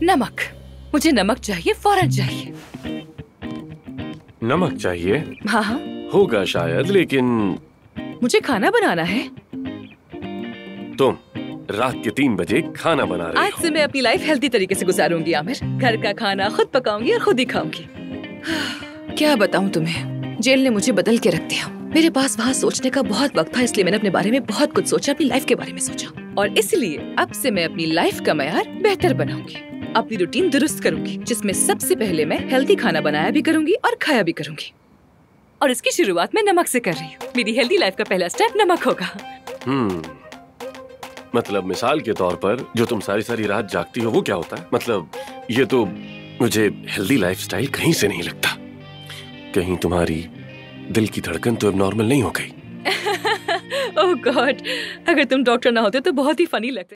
नमक, मुझे नमक चाहिए, फौरन चाहिए। नमक चाहिए? हाँ हाँ। होगा शायद, लेकिन मुझे खाना बनाना है। तुम रात के 3 बजे खाना बना रही आज से मैं अपनी लाइफ हेल्दी तरीके से गुजारूंगी आमिर। घर का खाना खुद पकाऊंगी और खुद ही खाऊंगी। क्या बताऊं तुम्हें, जेल ने मुझे बदल के रख दिया। मेरे पास वहाँ सोचने का बहुत वक्त था, इसलिए मैंने अपने बारे में बहुत कुछ सोचा, अपनी लाइफ के बारे में सोचा। और इसलिए अब से मैं अपनी लाइफ का मयार बेहतर बनाऊंगी, अपनी रूटीन दुरुस्त करूंगी, जिसमें सबसे पहले मैं हेल्दी खाना बनाया भी करूंगी और खाया भी करूंगी। और इसकी शुरुआत मैं नमक से कर रही हूँ। मेरी हेल्दी लाइफ का पहला स्टेप नमक होगा। मतलब मिसाल के तौर पर जो तुम सारी सारी रात जागती हो वो क्या होता है? मतलब ये तो मुझे हेल्दी लाइफस्टाइल कहीं से नहीं लगता। कहीं तुम्हारी दिल की धड़कन तो अब नॉर्मल नहीं हो गई? ओह गॉड, अगर तुम डॉक्टर ना होते तो बहुत ही फनी लगते।